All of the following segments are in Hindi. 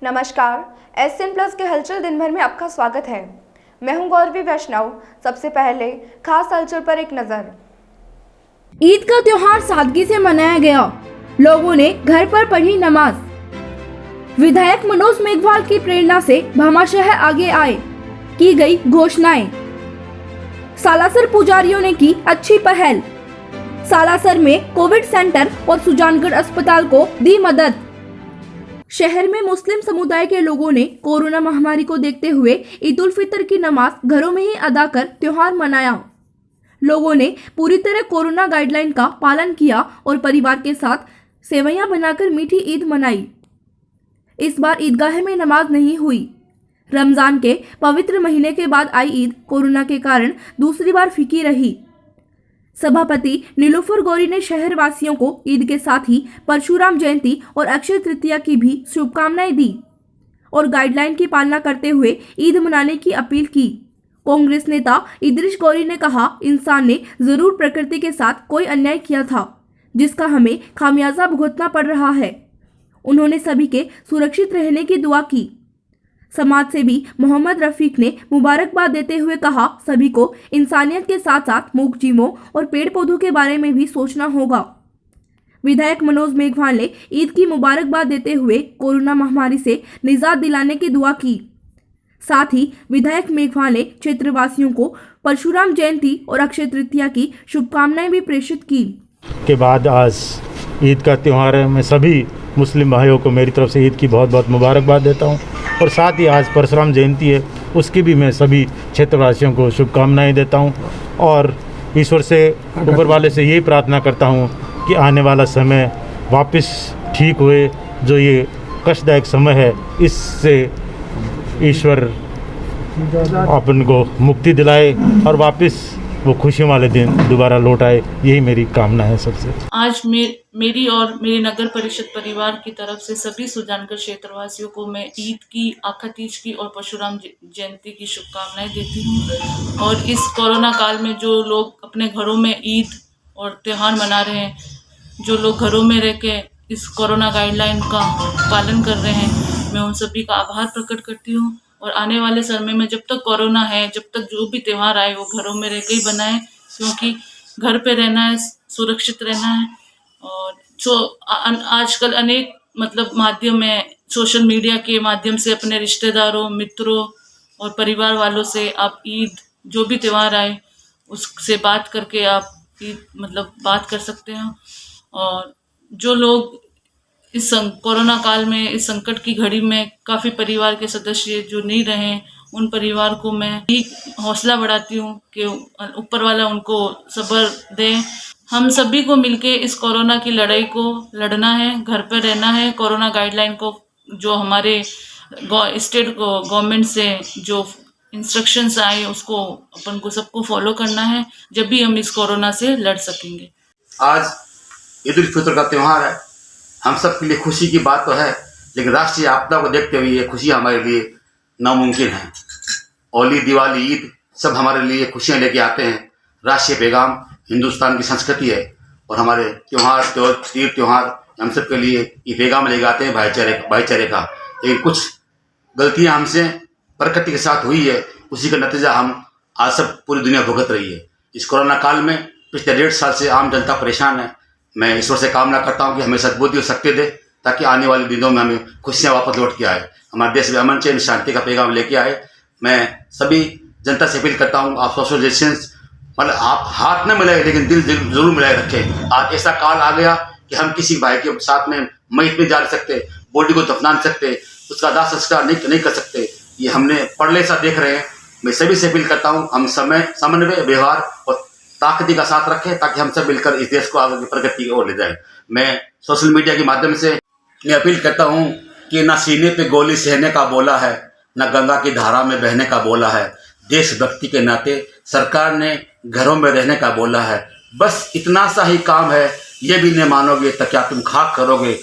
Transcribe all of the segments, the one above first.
नमस्कार, एसएन प्लस के हलचल दिन भर में आपका स्वागत है। मैं हूं गौरवी वैष्णव। सबसे पहले खास हलचल पर एक नजर। ईद का त्योहार सादगी से मनाया गया। लोगों ने घर पर पढ़ी नमाज। विधायक मनोज मेघवाल की प्रेरणा से भामाशाह आगे आए, की गई घोषणाएं। सालासर पुजारियों ने की अच्छी पहल। सालासर में कोविड सेंटर और सुजानगढ़ अस्पताल को दी मदद। शहर में मुस्लिम समुदाय के लोगों ने कोरोना महामारी को देखते हुए ईद उल फितर की नमाज घरों में ही अदा कर त्योहार मनाया। लोगों ने पूरी तरह कोरोना गाइडलाइन का पालन किया और परिवार के साथ सेवैयां बनाकर मीठी ईद मनाई। इस बार ईदगाह में नमाज नहीं हुई। रमजान के पवित्र महीने के बाद आई ईद कोरोना के कारण दूसरी बार फीकी रही। सभापति नीलूफर गौरी ने शहर वासियों को ईद के साथ ही परशुराम जयंती और अक्षय तृतीया की भी शुभकामनाएं दी और गाइडलाइन की पालना करते हुए ईद मनाने की अपील की। कांग्रेस नेता इदरीश गौरी ने कहा, इंसान ने जरूर प्रकृति के साथ कोई अन्याय किया था, जिसका हमें खामियाजा भुगतना पड़ रहा है। उन्होंने सभी के सुरक्षित रहने की दुआ की। समाज सेवी मोहम्मद रफीक ने मुबारकबाद देते हुए कहा, सभी को इंसानियत के साथ साथ मूक जीवों और पेड़ पौधों के बारे में भी सोचना होगा। विधायक मनोज मेघवाल ने ईद की मुबारकबाद देते हुए कोरोना महामारी से निजात दिलाने की दुआ की। साथ ही विधायक मेघवाल ने क्षेत्रवासियों को परशुराम जयंती और अक्षय तृतीया की शुभकामनाएं भी प्रेषित की। के बाद आज ईद का त्यौहार है। मैं सभी मुस्लिम भाइयों को मेरी तरफ से ईद की बहुत बहुत मुबारकबाद देता हूं और साथ ही आज परशुराम जयंती है, उसकी भी मैं सभी क्षेत्रवासियों को शुभकामनाएं देता हूं और ईश्वर से, ऊपर वाले से यही प्रार्थना करता हूं कि आने वाला समय वापस ठीक हुए। जो ये कष्टदायक समय है, इससे ईश्वर अपन को मुक्ति दिलाए और वापस वो खुशियों वाले दिन दोबारा लौट आए। यही मेरी कामना है सबसे। आज मेरी और मेरे नगर परिषद परिवार की तरफ से सभी सुजानगढ़ क्षेत्रवासियों को मैं ईद की, आखा तीज की और परशुराम जयंती की शुभकामनाएं देती हूँ। और इस कोरोना काल में जो लोग अपने घरों में ईद और त्यौहार मना रहे हैं, जो लोग घरों में रह के इस कोरोना गाइडलाइन का पालन कर रहे हैं, मैं उन सभी का आभार प्रकट करती हूँ। और आने वाले समय में जब तक कोरोना है, जब तक जो भी त्यौहार आए वो घरों में रह के ही बनाएं, क्योंकि घर पे रहना है, सुरक्षित रहना है। और जो आजकल अनेक माध्यम है, सोशल मीडिया के माध्यम से अपने रिश्तेदारों, मित्रों और परिवार वालों से आप ईद, जो भी त्यौहार आए उससे बात करके आप ईद बात कर सकते हैं। और जो लोग इस कोरोना काल में, इस संकट की घड़ी में काफ़ी परिवार के सदस्य जो नहीं रहे, उन परिवार को मैं ही हौसला बढ़ाती हूँ कि ऊपर वाला उनको सब्र दे। हम सभी को मिलके इस कोरोना की लड़ाई को लड़ना है, घर पर रहना है। कोरोना गाइडलाइन को, जो हमारे स्टेट गवर्नमेंट से जो इंस्ट्रक्शंस आए, उसको अपन को सबको फॉलो करना है, जब भी हम इस कोरोना से लड़ सकेंगे। आज ईद उल फितर का त्यौहार है। हम सब के लिए खुशी की बात तो है, लेकिन राष्ट्रीय आपदा को देखते हुए ये खुशी हमारे लिए नामुमकिन है। होली, दिवाली, ईद सब हमारे लिए खुशियाँ लेके आते हैं। राष्ट्रीय पैगाम हिंदुस्तान की संस्कृति है और हमारे तीर त्यौहार हम सब के लिए ये पैगाम लेके आते हैं भाईचारे का। लेकिन कुछ गलतियाँ हमसे प्रकृति के साथ हुई है, उसी का नतीजा हम आज सब पूरी दुनिया भुगत रही है। इस कोरोना काल में पिछले 1.5 साल से आम जनता परेशान है। मैं ईश्वर से कामना करता हूँ कि हमें सद्बुद्धि और शक्ति दे, ताकि आने वाले दिनों में हमें खुशियाँ वापस लौट के आए, हमारे देश में अमन चैन शांति का पैगाम लेके आए। मैं सभी जनता से अपील करता हूँ, आप सोशल डिस्टेंस आप हाथ न मिलाए, लेकिन दिल जरूर मिलाए रखें। आज ऐसा काल आ गया कि हम किसी भाई के साथ में मयत में जा नहीं सकते, बॉडी को दफना नहीं सकते, उसका दाह संस्कार नहीं कर सकते। ये हमने पढ़ले सा देख रहे हैं। मैं सभी से अपील करता हूँ, हम समन्वय, व्यवहार और ताकती का साथ रखें, ताकि हम सब मिलकर इस देश को आगे की प्रगति की ओर ले जाएं। मैं सोशल मीडिया के माध्यम से मैं अपील करता हूं कि ना सीने पे गोली सहने का बोला है, ना गंगा की धारा में बहने का बोला है। देशभक्ति के नाते सरकार ने घरों में रहने का बोला है। बस इतना सा ही काम है। ये भी नहीं मानोगे तो क्या तुम खाक करोगे?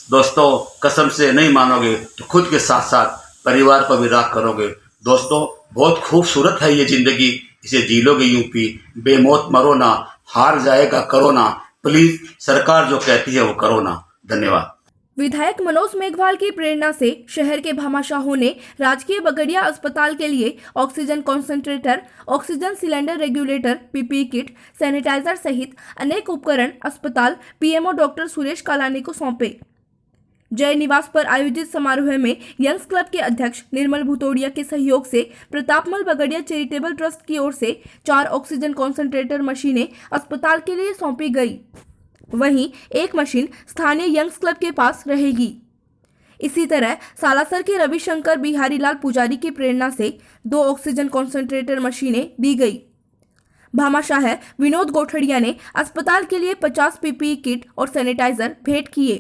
दोस्तों, कसम से नहीं मानोगे तो खुद के साथ साथ परिवार को भी राख करोगे। दोस्तों, बहुत खूबसूरत है ये जिंदगी, इसे जी लोगे यूं पी, बेमौत मरो ना, हार जाएगा कोरोना। प्लीज सरकार जो कहती है वो करो ना। धन्यवाद। विधायक मनोज मेघवाल की प्रेरणा से शहर के भामाशाहों ने राजकीय बगड़िया अस्पताल के लिए oxygen concentrator, oxygen cylinder regulator, PPE kit, sanitiser सहित अनेक उपकरण अस्पताल पीएमओ डॉक्टर सुरेश कालानी को सौंपे। जय निवास पर आयोजित समारोह में यंग्स क्लब के अध्यक्ष निर्मल भुतोड़िया के सहयोग से प्रतापमल बगड़िया चैरिटेबल ट्रस्ट की ओर से 4 ऑक्सीजन कॉन्सेंट्रेटर मशीनें अस्पताल के लिए सौंपी गई। वहीं एक मशीन स्थानीय यंग्स क्लब के पास रहेगी। इसी तरह सालासर के रविशंकर बिहारीलाल पुजारी की प्रेरणा से 2 ऑक्सीजन कॉन्सेंट्रेटर मशीनें दी गई। भामाशाह विनोद गोठड़िया ने अस्पताल के लिए 50 पीपीई किट और सैनिटाइजर भेंट किए।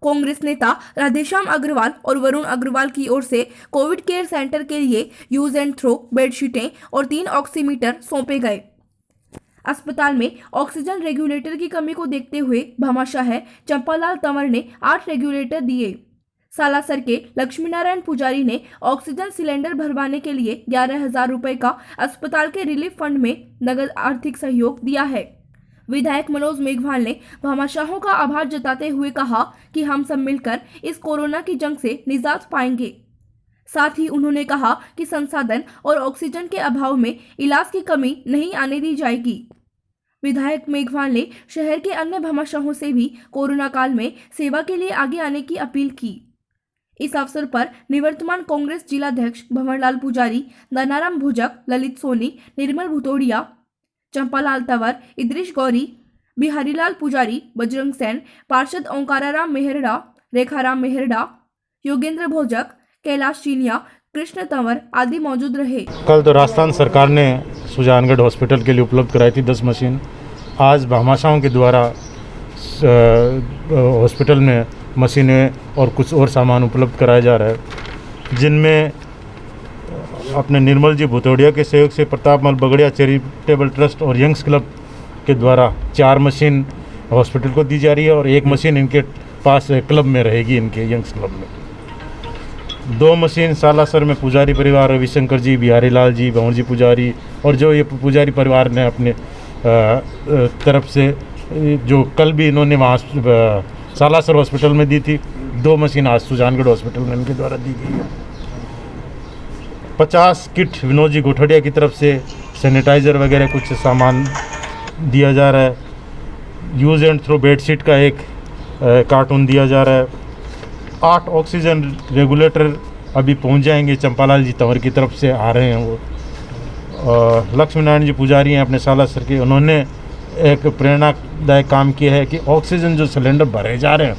कांग्रेस नेता राधेश्याम अग्रवाल और वरुण अग्रवाल की ओर से कोविड केयर सेंटर के लिए यूज एंड थ्रो बेडशीटें और 3 ऑक्सीमीटर सौंपे गए। अस्पताल में ऑक्सीजन रेगुलेटर की कमी को देखते हुए भामाशाह चंपालाल तंवर ने 8 रेगुलेटर दिए। सालासर के लक्ष्मी नारायण पुजारी ने ऑक्सीजन सिलेंडर भरवाने के लिए 11,000 रुपए का अस्पताल के रिलीफ फंड में नगद आर्थिक सहयोग दिया है। विधायक मनोज मेघवाल ने भामाशाहों का आभार जताते हुए कहा कि हम सब मिलकर इस कोरोना की जंग से निजात पाएंगे। साथ ही उन्होंने कहा कि संसाधन और ऑक्सीजन के अभाव में इलाज की कमी नहीं आने दी जाएगी। विधायक मेघवाल ने शहर के अन्य भामाशाहों से भी कोरोना काल में सेवा के लिए आगे आने की अपील की। इस अवसर पर निवर्तमान कांग्रेस जिलाध्यक्ष भंवरलाल पुजारी, दानाराम भुजक, ललित सोनी, निर्मल भुतोड़िया, चंपालाल तंवर, इद्रिश गौरी, बिहारीलाल पुजारी, बजरंग सेन, पार्षद ओंकाराराम मेहरडा, रेखाराम मेहरडा, योगेंद्र भोजक, कैलाश चीनिया, कृष्ण तंवर आदि मौजूद रहे। कल तो राजस्थान सरकार ने सुजानगढ़ हॉस्पिटल के लिए उपलब्ध कराई थी 10 मशीन। आज भामाशाहों के द्वारा हॉस्पिटल में मशीनें और कुछ और सामान उपलब्ध कराया जा रहा है, जिनमें अपने निर्मल जी भुतोड़िया के सहयोग से प्रतापमल बगड़िया चैरिटेबल ट्रस्ट और यंग्स क्लब के द्वारा 4 मशीन हॉस्पिटल को दी जा रही है और 1 मशीन इनके पास क्लब में रहेगी, इनके यंग्स क्लब में। 2 मशीन सालासर में पुजारी परिवार रविशंकर जी, बिहारीलाल जी, भंवर जी पुजारी और जो ये पुजारी परिवार ने अपने तरफ से जो कल भी इन्होंने वहाँ सालासर हॉस्पिटल में दी थी, 2 मशीन आज सुजानगढ़ हॉस्पिटल में इनके द्वारा दी गई है। 50 किट विनोद जी गोठड़िया की तरफ से सैनिटाइज़र वगैरह कुछ सामान दिया जा रहा है। यूज़ एंड थ्रो बेडशीट का 1 कार्टून दिया जा रहा है। 8 ऑक्सीजन रेगुलेटर अभी पहुंच जाएंगे, चंपालाल जी तंवर की तरफ से आ रहे हैं वो। लक्ष्मी नारायण जी पुजारी हैं अपने सालासर के, उन्होंने एक प्रेरणादायक काम किया है कि ऑक्सीजन जो सिलेंडर भरे जा रहे हैं,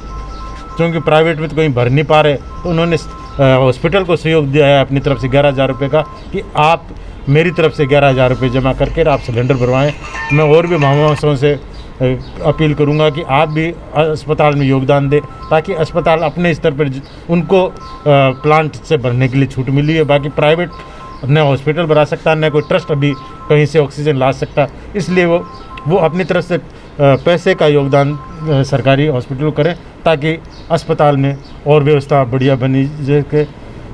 क्योंकि प्राइवेट में तो कहीं भर नहीं पा रहे, तो उन्होंने हॉस्पिटल को सहयोग दिया है अपनी तरफ से 11,000 रुपये का कि आप मेरी तरफ से 11,000 रुपये जमा करके आप सिलेंडर भरवाएं। मैं और भी भामाशाहों से अपील करूंगा कि आप भी अस्पताल में योगदान दें, ताकि अस्पताल अपने स्तर पर उनको प्लांट से भरने के लिए छूट मिली है। बाकी प्राइवेट न हॉस्पिटल भरा सकता, न कोई ट्रस्ट अभी कहीं से ऑक्सीजन ला सकता, इसलिए वो अपनी तरफ से पैसे का योगदान सरकारी हॉस्पिटल को करें, ताकि अस्पताल में और व्यवस्था बढ़िया बनी। जैसे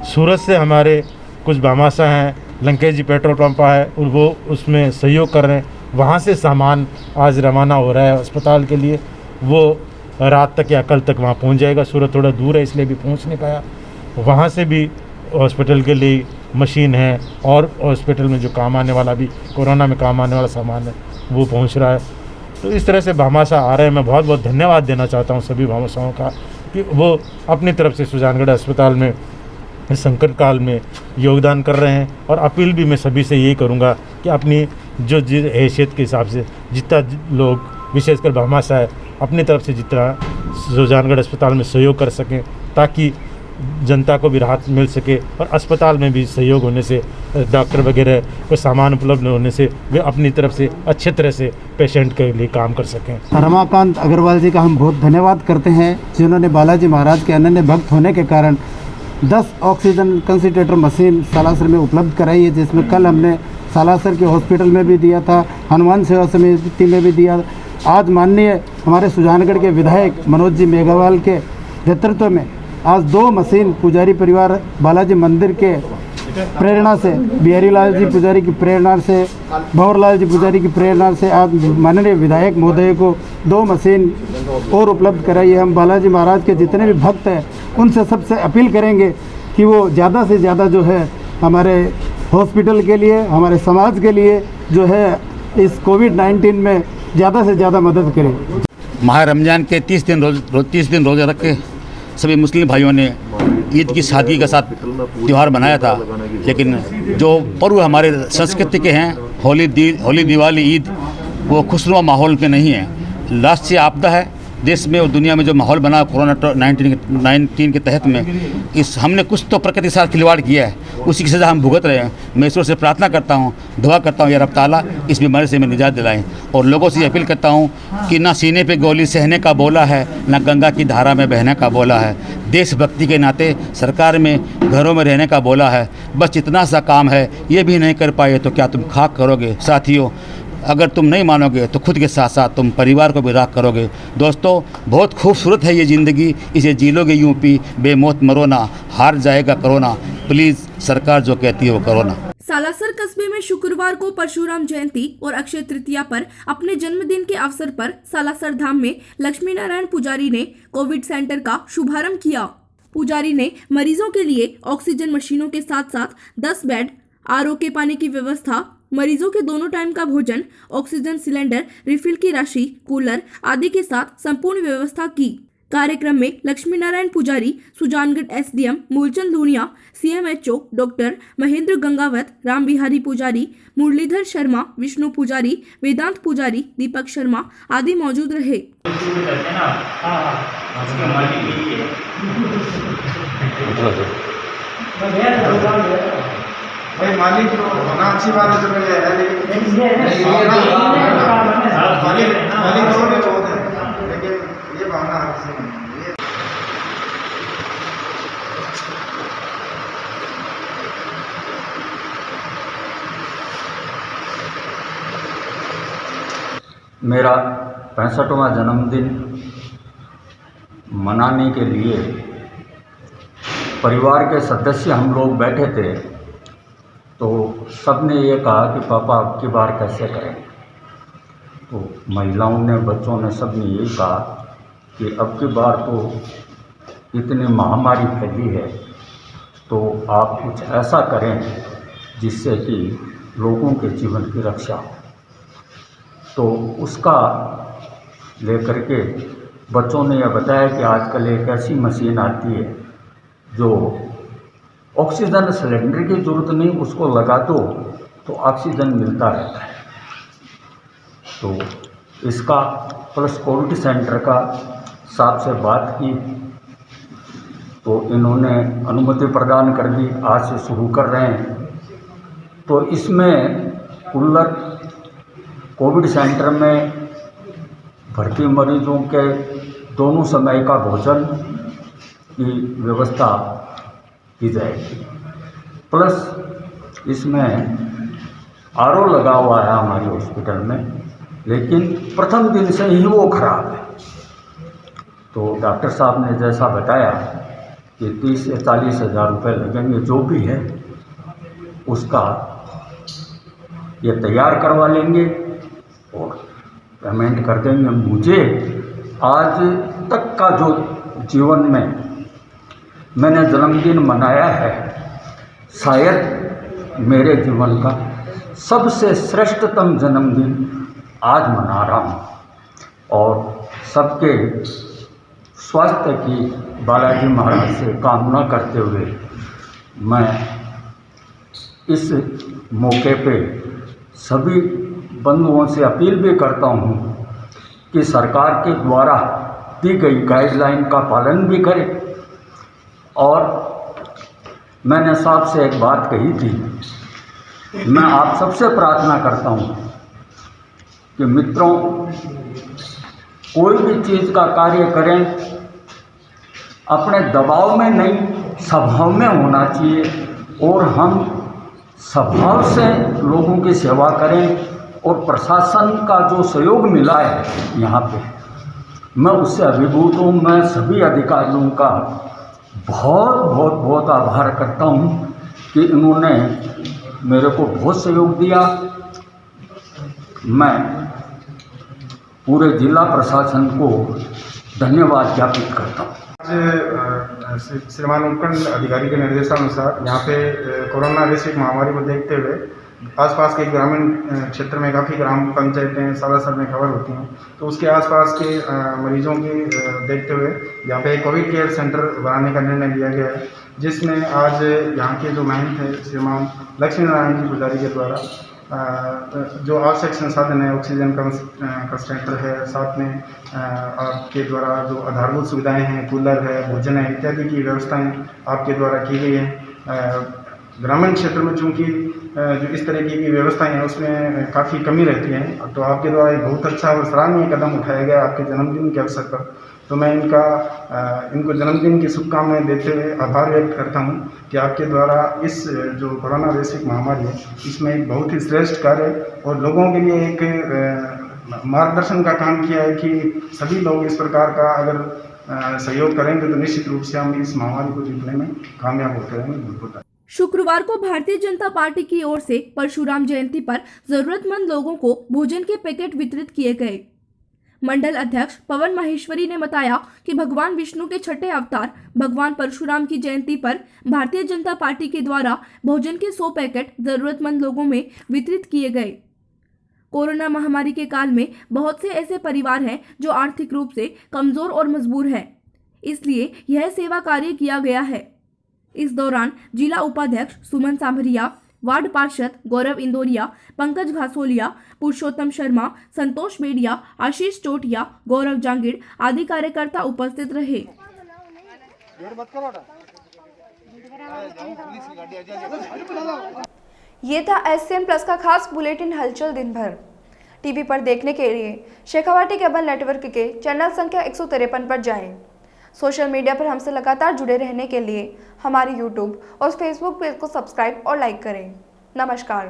सूरत से हमारे कुछ भामाशाह हैं, लंकेश जी पेट्रोल पंप है और वो उसमें सहयोग कर रहे हैं। वहाँ से सामान आज रवाना हो रहा है अस्पताल के लिए, वो रात तक या कल तक वहाँ पहुँच जाएगा। सूरत थोड़ा दूर है इसलिए भी पहुँच नहीं पाया। वहाँ से भी हॉस्पिटल के लिए मशीन है और हॉस्पिटल में जो काम आने वाला भी कोरोना में काम आने वाला सामान है वो पहुँच रहा है। तो इस तरह से भामाशाह आ रहे हैं। मैं बहुत बहुत धन्यवाद देना चाहता हूँ सभी भामाशाहों का कि वो अपनी तरफ से सुजानगढ़ अस्पताल में इस संकट काल में योगदान कर रहे हैं। और अपील भी मैं सभी से यही करूँगा कि अपनी जो हैसियत के हिसाब से जितना लोग विशेषकर भामाशाह अपनी तरफ से जितना सुजानगढ़ अस्पताल में सहयोग कर सकें, ताकि जनता को भी राहत मिल सके और अस्पताल में भी सहयोग होने से, डॉक्टर वगैरह को सामान उपलब्ध होने से वे अपनी तरफ से अच्छे तरह से पेशेंट के लिए काम कर सकें। रमाकांत अग्रवाल जी का हम बहुत धन्यवाद करते हैं, जिन्होंने बालाजी महाराज के अनन्य भक्त होने के कारण 10 ऑक्सीजन कंसंट्रेटर मशीन सालासर में उपलब्ध कराई है, जिसमें कल हमने सालासर के हॉस्पिटल में भी दिया था, हनुमान सेवा समिति में भी दिया। आज माननीय हमारे सुजानगढ़ के विधायक मनोज जी मेघवाल के नेतृत्व में आज 2 मशीन पुजारी परिवार बालाजी मंदिर के प्रेरणा से, बिहारीलाल जी पुजारी की प्रेरणा से, भंवरलाल जी पुजारी की प्रेरणा से आज माननीय विधायक महोदय को 2 मशीन और उपलब्ध कराई है। हम बालाजी महाराज के जितने भी भक्त हैं उनसे सबसे अपील करेंगे कि वो ज़्यादा से ज़्यादा जो है हमारे हॉस्पिटल के लिए, हमारे समाज के लिए जो है इस कोविड-19 में ज़्यादा से ज़्यादा मदद करें। माह रमज़ान के 30 दिन रोज़े रख के सभी मुस्लिम भाइयों ने ईद की सादगी के साथ त्यौहार मनाया था, लेकिन जो पर्व हमारे संस्कृति के हैं होली, दिवाली, ईद, वो खुशनुमा माहौल में नहीं है। राष्ट्रीय आपदा है देश में और दुनिया में जो माहौल बना कोरोना-19 के तहत में, इस हमने कुछ तो प्रकृति के साथ खिलवाड़ किया है, उसी की सज़ा हम भुगत रहे हैं। मैं ईश्वर से प्रार्थना करता हूँ, दुआ करता हूँ या रब ताला इस बीमारी से हमें निजात दिलाएं। और लोगों से अपील करता हूँ कि ना सीने पे गोली सहने का बोला है, ना गंगा की धारा में बहने का बोला है। देशभक्ति के नाते सरकार में घरों में रहने का बोला है। बस इतना सा काम है, ये भी नहीं कर पाए तो क्या तुम खाक करोगे। साथियों, अगर तुम नहीं मानोगे तो खुद के साथ साथ तुम परिवार को भी राख करोगे। दोस्तों, बहुत खूबसूरत है ये ज़िंदगी, इसे जी लोगे यूं पी, बेमौत मरो ना, हार जाएगा कोरोना, प्लीज़ सरकार जो कहती है वो करो ना। सालासर कस्बे में शुक्रवार को परशुराम जयंती और अक्षय तृतीया पर अपने जन्मदिन के अवसर पर सालासर धाम में लक्ष्मी नारायण पुजारी ने कोविड सेंटर का शुभारंभ किया। पुजारी ने मरीजों के लिए ऑक्सीजन मशीनों के साथ साथ 10 बेड, आरओ के पानी की व्यवस्था, मरीजों के दोनों टाइम का भोजन, ऑक्सीजन सिलेंडर, रिफिल की राशि, कूलर आदि के साथ संपूर्ण व्यवस्था की। कार्यक्रम में Laxmi Narayan Pujari, Sujangarh SDM Moolchand Dhuniya, CMHO doctor Mahendra Gangawat, Ram Bihari Pujari, Murlidhar Sharma, Vishnu पुजारी, वेदांत पुजारी, दीपक शर्मा आदि मौजूद रहे। भाई मालिक होना अच्छी बात है, तो है लेकिन मालिक तो भी बहुत है, लेकिन ये भावना अच्छी नहीं है। मेरा 65वां जन्मदिन मनाने के लिए परिवार के सदस्य हम लोग बैठे थे, तो सब ने ये कहा कि पापा अब की बार कैसे करें। तो महिलाओं ने, बच्चों ने, सब ने यही कहा कि अब की बार तो इतनी महामारी फैली है, तो आप कुछ ऐसा करें जिससे कि लोगों के जीवन की रक्षा हो। तो उसका लेकर के बच्चों ने यह बताया कि आजकल एक ऐसी मशीन आती है जो ऑक्सीजन सिलेंडर की ज़रूरत नहीं, उसको लगा दो तो ऑक्सीजन मिलता रहता है। तो इसका प्लस कोविड सेंटर का साहब से बात की तो इन्होंने अनुमति प्रदान कर दी, आज से शुरू कर रहे हैं। तो इसमें कूलर, कोविड सेंटर में भर्ती मरीजों के दोनों समय का भोजन की व्यवस्था की जाएगी, प्लस इसमें आरओ लगा हुआ है हमारे हॉस्पिटल में, लेकिन प्रथम दिन से ही वो खराब है। तो डॉक्टर साहब ने जैसा बताया कि 30 से 40 हज़ार रुपये लगेंगे, जो भी है उसका ये तैयार करवा लेंगे और पेमेंट कर देंगे। मुझे आज तक का जो जीवन में मैंने जन्मदिन मनाया है, शायद मेरे जीवन का सबसे श्रेष्ठतम जन्मदिन आज मना रहा हूँ। और सबके स्वास्थ्य की बालाजी महाराज से कामना करते हुए मैं इस मौके पे सभी बंधुओं से अपील भी करता हूँ कि सरकार के द्वारा दी गई गाइडलाइन का पालन भी करें। और मैंने साहब से एक बात कही थी, मैं आप सबसे प्रार्थना करता हूँ कि मित्रों, कोई भी चीज़ का कार्य करें अपने दबाव में नहीं, स्वभाव में होना चाहिए। और हम स्वभाव से लोगों की सेवा करें। और प्रशासन का जो सहयोग मिला है यहाँ पे, मैं उससे अभिभूत हूँ। मैं सभी अधिकारियों का बहुत बहुत बहुत आभार करता हूँ कि इन्होंने मेरे को बहुत सहयोग दिया। मैं पूरे जिला प्रशासन को धन्यवाद ज्ञापित करता हूँ। आज श्रीमान उपखंड अधिकारी के निर्देशानुसार यहाँ पे कोरोना वैश्विक महामारी को देखते हुए आसपास के ग्रामीण क्षेत्र में काफ़ी ग्राम पंचायतें सालासर में कवर होती हैं, तो उसके आसपास के मरीजों की देखते हुए यहाँ पे कोविड केयर सेंटर बनाने का निर्णय लिया गया है, जिसमें आज यहाँ के जो महंत है श्रीमान लक्ष्मी नारायण जी पुजारी के द्वारा जो आवश्यक संसाधन है, ऑक्सीजन कंसंट्रेटर है, साथ में आपके द्वारा जो आधारभूत सुविधाएं हैं, कूलर है, भोजन है इत्यादि की व्यवस्थाएं आपके द्वारा की गई है। ग्रामीण क्षेत्र में चूँकि जो इस तरीके की व्यवस्थाएं हैं उसमें काफ़ी कमी रहती है, तो आपके द्वारा एक बहुत अच्छा और सराहनीय कदम उठाया गया आपके जन्मदिन के अवसर पर। तो मैं इनको जन्मदिन की शुभकामनाएं देते हुए आभार व्यक्त करता हूं कि आपके द्वारा इस जो कोरोना वैश्विक महामारी है इसमें एक बहुत ही श्रेष्ठ कार्य और लोगों के लिए एक मार्गदर्शन का काम किया है कि सभी लोग इस प्रकार का अगर सहयोग करेंगे तो निश्चित रूप से हम इस महामारी को जीतने में कामयाब होते रहेंगे। शुक्रवार को भारतीय जनता पार्टी की ओर से परशुराम जयंती पर जरूरतमंद लोगों को भोजन के पैकेट वितरित किए गए। मंडल अध्यक्ष पवन माहेश्वरी ने बताया कि भगवान विष्णु के छठे अवतार भगवान परशुराम की जयंती पर भारतीय जनता पार्टी के द्वारा भोजन के 100 पैकेट जरूरतमंद लोगों में वितरित किए गए। कोरोना महामारी के काल में बहुत से ऐसे परिवार हैं जो आर्थिक रूप से कमजोर और मजबूर हैं, इसलिए यह सेवा कार्य किया गया है। इस दौरान जिला उपाध्यक्ष सुमन सांभरिया, वार्ड पार्षद गौरव इंदौरिया, पंकज घासोलिया, पुरुषोत्तम शर्मा, संतोष बेडिया, आशीष चोटिया, गौरव जांगिड़ आदि कार्यकर्ता उपस्थित रहे। ये था SCM प्लस का खास बुलेटिन हलचल दिन भर। टीवी पर देखने के लिए शेखावाटी केबल नेटवर्क के चैनल संख्या 153 पर जाएं। सोशल मीडिया पर हमसे लगातार जुड़े रहने के लिए हमारे YouTube और Facebook पेज को सब्सक्राइब और लाइक करें। नमस्कार।